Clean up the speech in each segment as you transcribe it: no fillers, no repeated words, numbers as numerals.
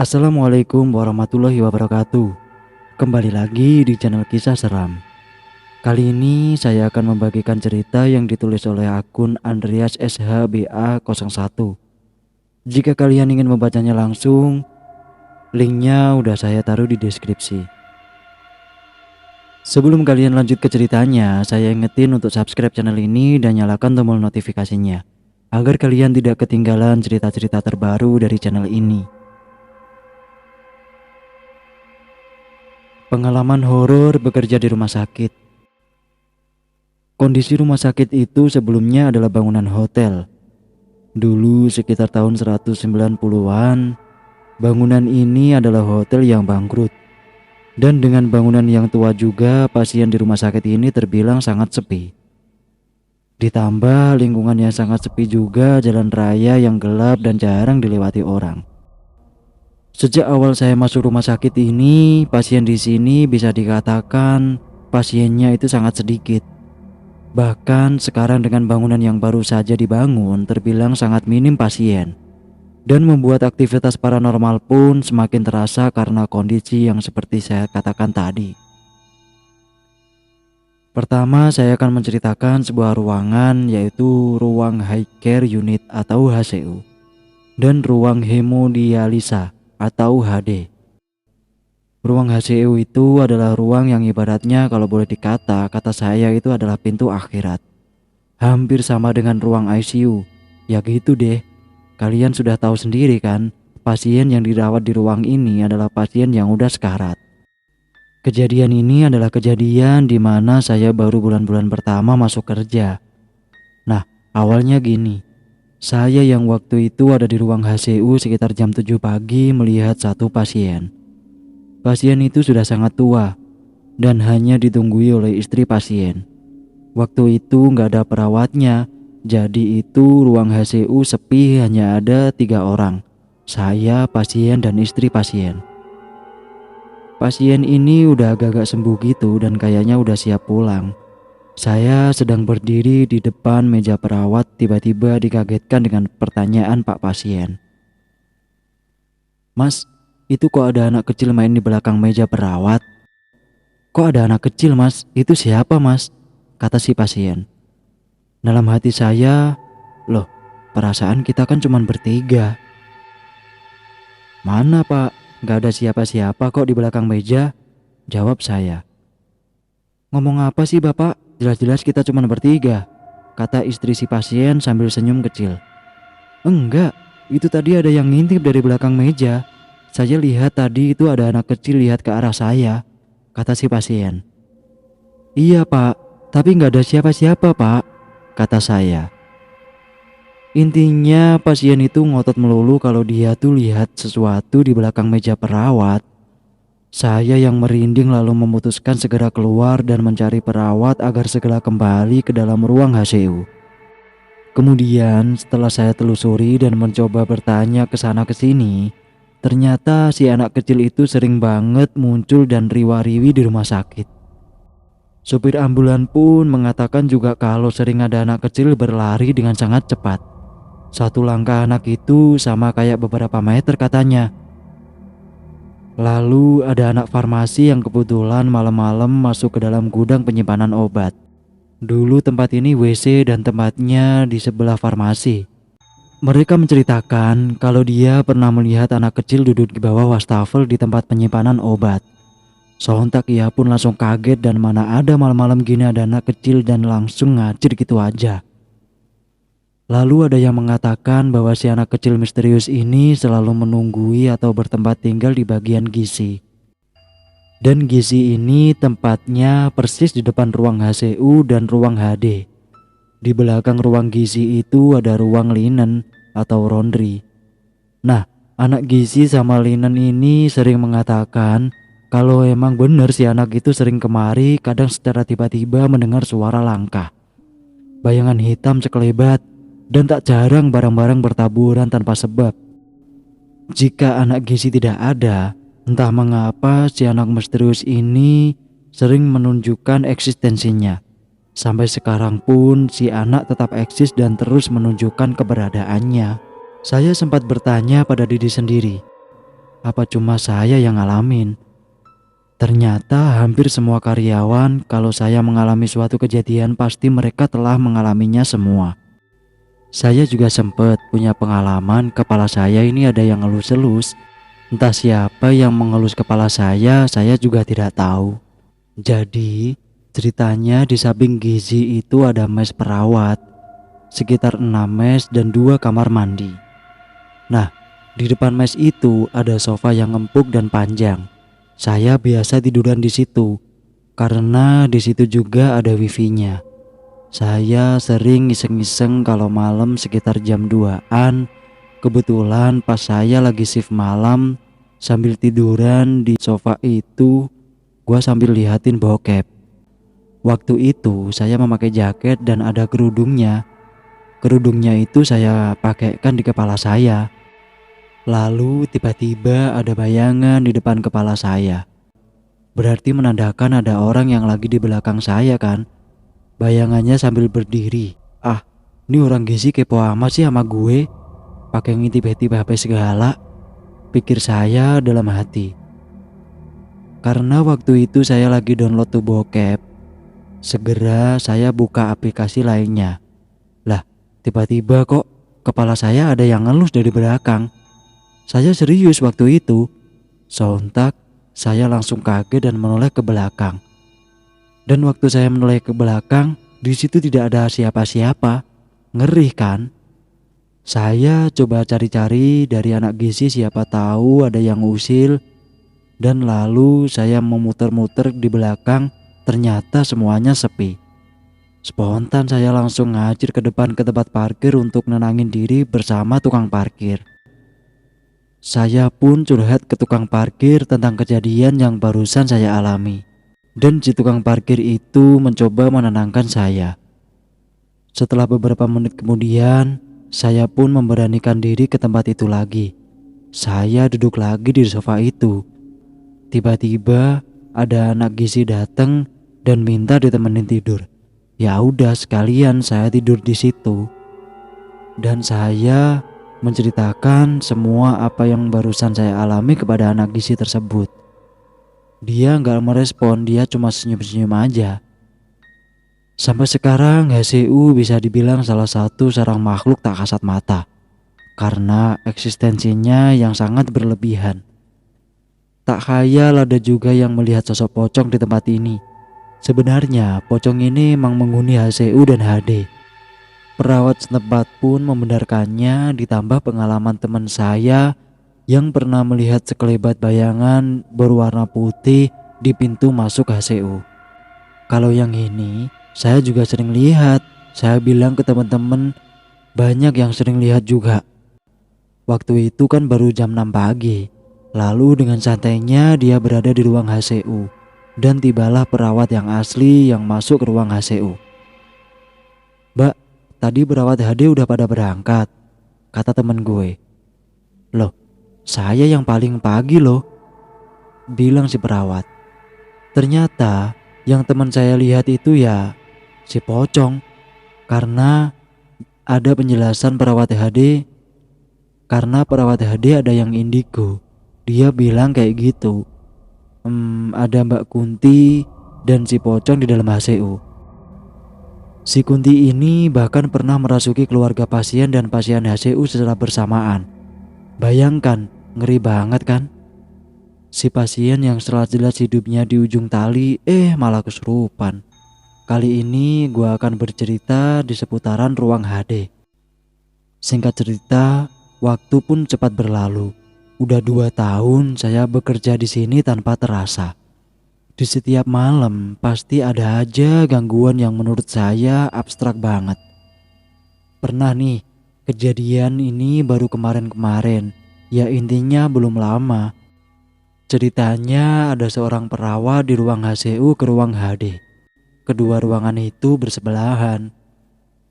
Assalamualaikum warahmatullahi wabarakatuh. Kembali lagi di channel Kisah Seram. Kali ini saya akan membagikan cerita yang ditulis oleh akun Andreas SHBA01. Jika kalian ingin membacanya langsung, linknya udah saya taruh di deskripsi. Sebelum kalian lanjut ke ceritanya, saya ingetin untuk subscribe channel ini dan nyalakan tombol notifikasinya agar kalian tidak ketinggalan cerita-cerita terbaru dari channel ini. Pengalaman horor bekerja di rumah sakit. Kondisi rumah sakit itu sebelumnya adalah bangunan hotel. Dulu sekitar tahun 190-an, bangunan ini adalah hotel yang bangkrut. Dan dengan bangunan yang tua juga, pasien di rumah sakit ini terbilang sangat sepi. Ditambah lingkungan yang sangat sepi juga, jalan raya yang gelap dan jarang dilewati orang. Sejak awal saya masuk rumah sakit ini, pasien di sini bisa dikatakan pasiennya itu sangat sedikit. Bahkan sekarang dengan bangunan yang baru saja dibangun terbilang sangat minim pasien. Dan membuat aktivitas paranormal pun semakin terasa karena kondisi yang seperti saya katakan tadi. Pertama saya akan menceritakan sebuah ruangan, yaitu ruang high care unit atau HCU dan ruang hemodialisa atau HD. Ruang HCU itu adalah ruang yang ibaratnya kalau boleh dikata, kata saya itu adalah pintu akhirat. Hampir sama dengan ruang ICU. Ya gitu deh. Kalian sudah tahu sendiri kan, pasien yang dirawat di ruang ini adalah pasien yang udah sekarat. Kejadian ini adalah kejadian di mana saya baru bulan-bulan pertama masuk kerja. Nah, awalnya gini. Saya yang waktu itu ada di ruang HCU sekitar jam 7 pagi melihat satu pasien. Pasien itu sudah sangat tua dan hanya ditunggui oleh istri pasien. Waktu itu nggak ada perawatnya, jadi itu ruang HCU sepi, hanya ada 3 orang. Saya, pasien, dan istri pasien. Pasien ini udah agak-agak sembuh gitu dan kayaknya udah siap pulang. Saya sedang berdiri di depan meja perawat, tiba-tiba dikagetkan dengan pertanyaan Pak pasien. "Mas, itu kok ada anak kecil main di belakang meja perawat?" "Kok ada anak kecil, Mas? Itu siapa, Mas?" kata si pasien. Dalam hati saya, loh, perasaan kita kan cuma bertiga. "Mana, Pak? Gak ada siapa-siapa kok di belakang meja," jawab saya. "Ngomong apa sih Bapak? Jelas-jelas kita cuma bertiga," kata istri si pasien sambil senyum kecil. "Enggak, itu tadi ada yang ngintip dari belakang meja. Saya lihat tadi itu ada anak kecil lihat ke arah saya," kata si pasien. "Iya Pak, tapi nggak ada siapa-siapa Pak," kata saya. Intinya pasien itu ngotot melulu kalau dia tuh lihat sesuatu di belakang meja perawat. Saya yang merinding lalu memutuskan segera keluar dan mencari perawat agar segera kembali ke dalam ruang HCU. Kemudian setelah saya telusuri dan mencoba bertanya ke sana ke sini, ternyata si anak kecil itu sering banget muncul dan riwa-riwi di rumah sakit. Supir ambulan pun mengatakan juga kalau sering ada anak kecil berlari dengan sangat cepat. Satu langkah anak itu sama kayak beberapa meter katanya. Lalu ada anak farmasi yang kebetulan malam-malam masuk ke dalam gudang penyimpanan obat. Dulu tempat ini WC dan tempatnya di sebelah farmasi. Mereka menceritakan kalau dia pernah melihat anak kecil duduk di bawah wastafel di tempat penyimpanan obat. Sontak ia pun langsung kaget dan mana ada malam-malam gini ada anak kecil dan langsung ngacir gitu aja. Lalu ada yang mengatakan bahwa si anak kecil misterius ini selalu menunggui atau bertempat tinggal di bagian gizi. Dan gizi ini tempatnya persis di depan ruang HCU dan ruang HD. Di belakang ruang gizi itu ada ruang linen atau laundry. Nah, anak gizi sama linen ini sering mengatakan kalau emang bener si anak itu sering kemari, kadang secara tiba-tiba mendengar suara langkah. Bayangan hitam sekelebat. Dan tak jarang barang-barang bertaburan tanpa sebab. Jika anak gizi tidak ada, entah mengapa si anak misterius ini sering menunjukkan eksistensinya. Sampai sekarang pun si anak tetap eksis dan terus menunjukkan keberadaannya. Saya sempat bertanya pada diri sendiri, Apa cuma saya yang ngalamin? Ternyata hampir semua karyawan kalau saya mengalami suatu kejadian pasti mereka telah mengalaminya semua. Saya juga sempat punya pengalaman kepala saya ini ada yang ngelus-elus. Entah siapa yang mengelus kepala saya juga tidak tahu. Jadi ceritanya di samping gizi itu ada mes perawat, sekitar 6 mes dan 2 kamar mandi. Nah, di depan mes itu ada sofa yang empuk dan panjang. Saya biasa tiduran di situ karena di situ juga ada wifi-nya. Saya sering iseng-iseng kalau malam sekitar jam 2-an. Kebetulan pas saya lagi shift malam, sambil tiduran di sofa itu, gua sambil lihatin bokep. Waktu itu saya memakai jaket dan ada kerudungnya. Kerudungnya itu saya pakaikan di kepala saya. Lalu tiba-tiba ada bayangan di depan kepala saya. Berarti menandakan ada orang yang lagi di belakang saya kan. Bayangannya sambil berdiri. Ah, ini orang gizi kepo amat sih sama gue. Pakai ngintip-ngintip HP segala, pikir saya dalam hati. Karena waktu itu saya lagi download tuh bokep. Segera saya buka aplikasi lainnya. Lah, tiba-tiba kok kepala saya ada yang ngelus dari belakang. Saya serius waktu itu. Sontak saya langsung kaget dan menoleh ke belakang. Dan waktu saya menoleh ke belakang, di situ tidak ada siapa-siapa. Ngeri kan? Saya coba cari-cari dari anak gizi siapa tahu ada yang usil. Dan lalu saya memutar-muter di belakang, ternyata semuanya sepi. Spontan saya langsung ngajir ke depan ke tempat parkir untuk nenangin diri bersama tukang parkir. Saya pun curhat ke tukang parkir tentang kejadian yang barusan saya alami. Dan si tukang parkir itu mencoba menenangkan saya. Setelah beberapa menit kemudian, saya pun memberanikan diri ke tempat itu lagi. Saya duduk lagi di sofa itu. Tiba-tiba ada anak gizi datang dan minta ditemenin tidur. Ya udah sekalian saya tidur di situ. Dan saya menceritakan semua apa yang barusan saya alami kepada anak gizi tersebut. Dia nggak merespon, dia cuma senyum-senyum aja. Sampai sekarang HCU bisa dibilang salah satu sarang makhluk tak kasat mata karena eksistensinya yang sangat berlebihan. Tak khayal ada juga yang melihat sosok pocong di tempat ini. Sebenarnya pocong ini memang menghuni HCU dan HD. Perawat setempat pun membenarkannya, ditambah pengalaman teman saya yang pernah melihat sekelebat bayangan berwarna putih di pintu masuk HCU. Kalau yang ini saya juga sering lihat. Saya bilang ke teman-teman, banyak yang sering lihat juga. Waktu itu kan baru jam 6 pagi. Lalu dengan santainya dia berada di ruang HCU. Dan tibalah perawat yang asli yang masuk ke ruang HCU. "Mbak, tadi perawat HD udah pada berangkat," kata temen gue. "Loh, saya yang paling pagi loh," bilang si perawat. Ternyata yang teman saya lihat itu ya si pocong. Karena ada penjelasan perawat HD. Karena perawat HD ada yang indigo. Dia bilang kayak gitu. Ada Mbak Kunti dan si pocong di dalam HCU. Si Kunti ini bahkan pernah merasuki keluarga pasien dan pasien HCU secara bersamaan. Bayangkan, ngeri banget kan? Si pasien yang jelas hidupnya di ujung tali malah kesurupan. Kali ini gua akan bercerita di seputaran ruang HD. Singkat cerita, waktu pun cepat berlalu. Udah 2 tahun saya bekerja di sini tanpa terasa. Di setiap malam pasti ada aja gangguan yang menurut saya abstrak banget. Pernah nih, kejadian ini baru kemarin-kemarin. Ya intinya belum lama. Ceritanya ada seorang perawat di ruang HCU ke ruang HD. Kedua ruangan itu bersebelahan.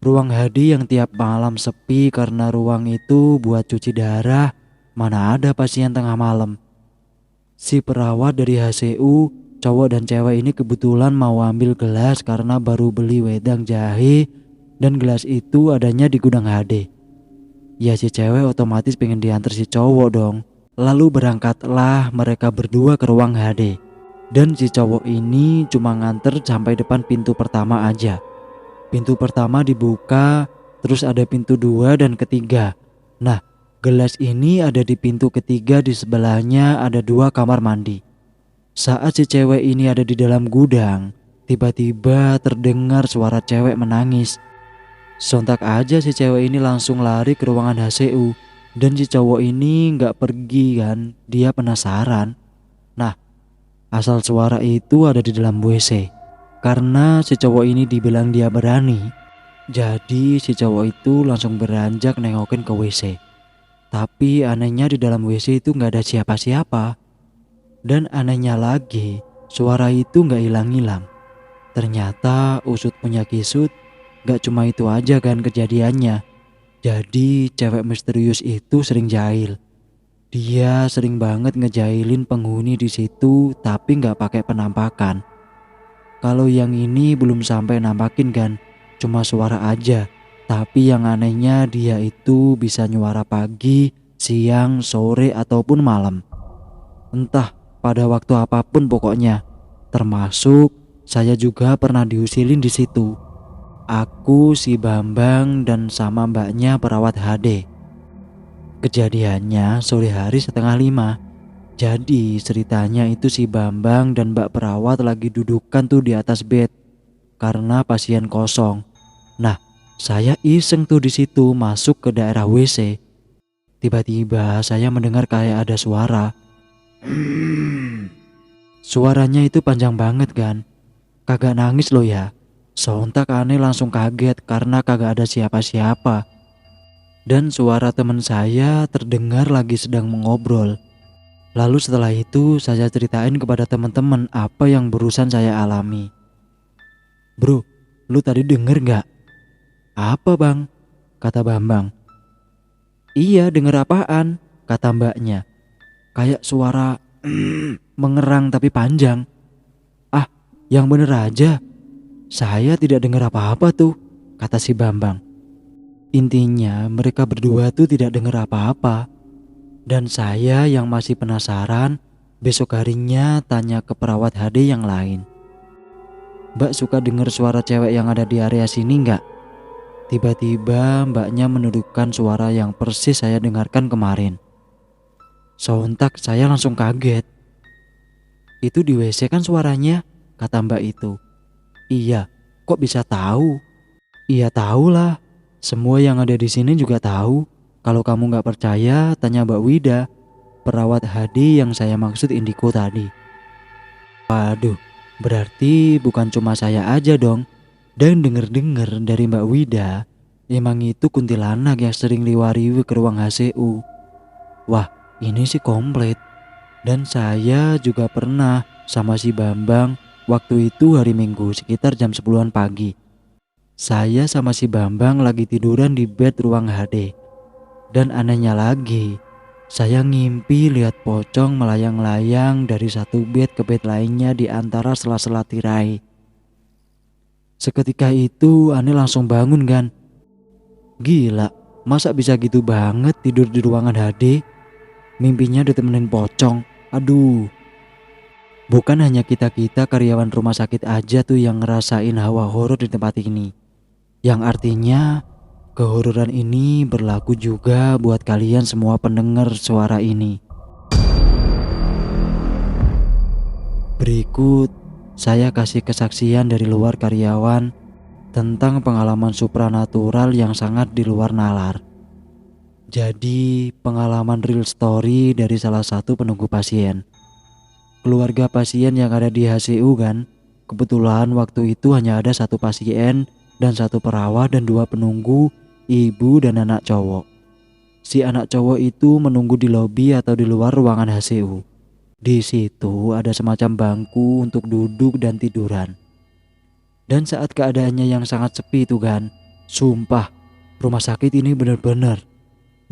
Ruang HD yang tiap malam sepi karena ruang itu buat cuci darah. Mana ada pasien tengah malam. Si perawat dari HCU, cowok dan cewek ini kebetulan mau ambil gelas karena baru beli wedang jahe. Dan gelas itu adanya di gudang HD. Ya si cewek otomatis pengen diantar si cowok dong. Lalu berangkatlah mereka berdua ke ruang HD. Dan si cowok ini cuma nganter sampai depan pintu pertama aja. Pintu pertama dibuka, terus ada pintu 2 dan ketiga. Nah, gelas ini ada di pintu ketiga, di sebelahnya ada 2 kamar mandi. Saat si cewek ini ada di dalam gudang, tiba-tiba terdengar suara cewek menangis. Sontak aja si cewek ini langsung lari ke ruangan HCU. Dan si cowok ini gak pergi kan, dia penasaran. Nah, asal suara itu ada di dalam WC. Karena si cowok ini dibilang dia berani, jadi si cowok itu langsung beranjak nengokin ke WC. Tapi anehnya di dalam WC itu gak ada siapa-siapa. Dan anehnya lagi, suara itu gak hilang-hilang. Ternyata usut punya kisut, gak cuma itu aja kan kejadiannya. Jadi cewek misterius itu sering jahil. Dia sering banget ngejailin penghuni di situ tapi gak pakai penampakan. Kalau yang ini belum sampai nampakin kan, cuma suara aja. Tapi yang anehnya dia itu bisa nyuara pagi, siang, sore ataupun malam. Entah pada waktu apapun pokoknya. Termasuk saya juga pernah diusilin di situ. Aku, si Bambang, dan sama mbaknya perawat HD. Kejadiannya sore hari 4:30. Jadi ceritanya itu si Bambang dan mbak perawat lagi dudukan tuh di atas bed karena pasien kosong. Nah, saya iseng tuh di situ masuk ke daerah WC. Tiba-tiba saya mendengar kayak ada suara. Suaranya itu panjang banget kan. Kagak nangis loh ya. Sontak aneh langsung kaget karena kagak ada siapa-siapa. Dan suara teman saya terdengar lagi sedang mengobrol. Lalu setelah itu saya ceritain kepada teman-teman apa yang barusan saya alami. Bro, lu tadi denger gak? Apa bang? Kata Bambang. Iya denger apaan? Kata mbaknya. Kayak suara mengerang tapi panjang. Ah, yang bener aja. Saya tidak dengar apa-apa tuh, kata si Bambang. Intinya mereka berdua tuh tidak dengar apa-apa. Dan saya yang masih penasaran, besok harinya tanya ke perawat HD yang lain. Mbak suka dengar suara cewek yang ada di area sini nggak? Tiba-tiba mbaknya menundukkan suara yang persis saya dengarkan kemarin. Sontak saya langsung kaget. Itu di WC kan suaranya, kata mbak itu. Iya, kok bisa tahu? Iya tahulah. Semua yang ada di sini juga tahu. Kalau kamu nggak percaya, tanya Mbak Wida, perawat HD yang saya maksud Indiko tadi. Waduh, berarti bukan cuma saya aja dong. Dan denger-denger dari Mbak Wida, emang itu kuntilanak yang sering liwariwi ke ruang HCU. Wah, ini sih komplit. Dan saya juga pernah sama si Bambang. Waktu itu hari Minggu sekitar jam 10-an pagi. Saya sama si Bambang lagi tiduran di bed ruang HD. Dan anehnya lagi, saya ngimpi lihat pocong melayang-layang dari satu bed ke bed lainnya di antara sela-sela tirai. Seketika itu aneh langsung bangun kan. Gila, masa bisa gitu banget tidur di ruangan HD? Mimpinya ditemenin pocong. Aduh. Bukan hanya kita-kita karyawan rumah sakit aja tuh yang ngerasain hawa horor di tempat ini. Yang artinya kehororan ini berlaku juga buat kalian semua pendengar suara ini. Berikut saya kasih kesaksian dari luar karyawan tentang pengalaman supranatural yang sangat di luar nalar. Jadi pengalaman real story dari salah satu penunggu pasien. Keluarga pasien yang ada di HCU kan, kebetulan waktu itu hanya ada satu pasien dan satu perawat dan 2 penunggu, ibu dan anak cowok. Si anak cowok itu menunggu di lobi atau di luar ruangan HCU. Di situ ada semacam bangku untuk duduk dan tiduran. Dan saat keadaannya yang sangat sepi itu kan, sumpah rumah sakit ini benar-benar.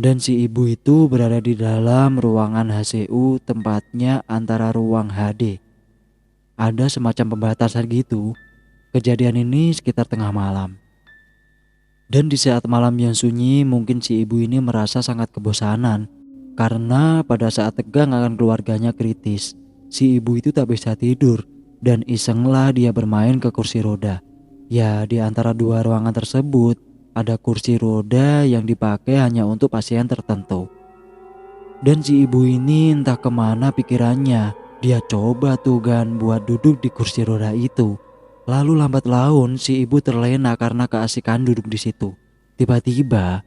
Dan si ibu itu berada di dalam ruangan HCU, tempatnya antara ruang HD. Ada semacam pembatasan gitu. Kejadian ini sekitar tengah malam. Dan di saat malam yang sunyi, mungkin si ibu ini merasa sangat kebosanan. Karena pada saat tegang akan keluarganya kritis, si ibu itu tak bisa tidur dan isenglah dia bermain ke kursi roda. Ya, di antara dua ruangan tersebut ada kursi roda yang dipakai hanya untuk pasien tertentu. Dan si ibu ini entah kemana pikirannya, dia coba tuh kan buat duduk di kursi roda itu. Lalu lambat laun si ibu terlena karena keasikan duduk di situ. Tiba-tiba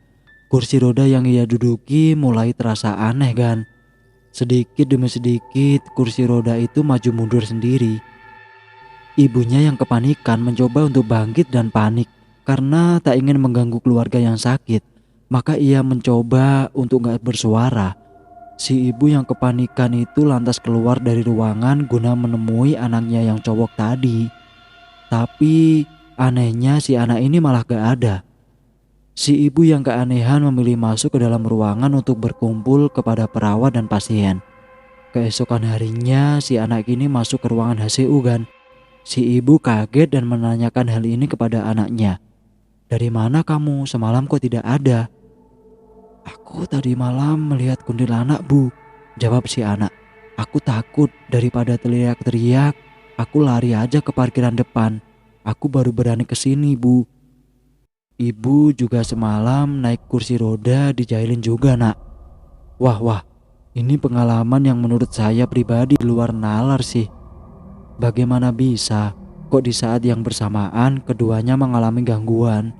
kursi roda yang ia duduki mulai terasa aneh kan. Sedikit demi sedikit kursi roda itu maju mundur sendiri. Ibunya yang kepanikan mencoba untuk bangkit dan panik karena tak ingin mengganggu keluarga yang sakit. Maka ia mencoba untuk gak bersuara. Si ibu yang kepanikan itu lantas keluar dari ruangan guna menemui anaknya yang cowok tadi. Tapi anehnya si anak ini malah gak ada. Si ibu yang keanehan memilih masuk ke dalam ruangan untuk berkumpul kepada perawat dan pasien. Keesokan harinya si anak ini masuk ke ruangan HCU kan. Si ibu kaget dan menanyakan hal ini kepada anaknya. "Dari mana kamu? Semalam kok tidak ada?" "Aku tadi malam melihat kuntilanak, Bu," jawab si anak. "Aku takut, daripada teriak-teriak, aku lari aja ke parkiran depan. Aku baru berani kesini, Bu." Ibu juga semalam naik kursi roda dijailin juga, Nak. Wah, ini pengalaman yang menurut saya pribadi di luar nalar sih. Bagaimana bisa kok di saat yang bersamaan keduanya mengalami gangguan?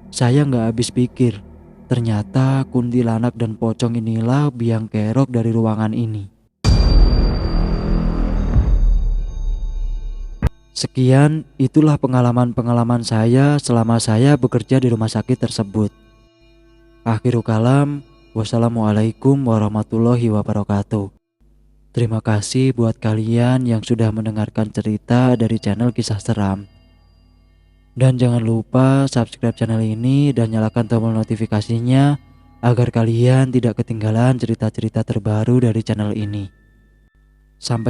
Saya nggak habis pikir. Ternyata kuntilanak dan pocong inilah biang kerok dari ruangan ini. Sekian, itulah pengalaman-pengalaman saya selama saya bekerja di rumah sakit tersebut. Akhirul kalam, wassalamualaikum warahmatullahi wabarakatuh. Terima kasih buat kalian yang sudah mendengarkan cerita dari channel Kisah Seram. Dan jangan lupa subscribe channel ini dan nyalakan tombol notifikasinya agar kalian tidak ketinggalan cerita-cerita terbaru dari channel ini. Sampai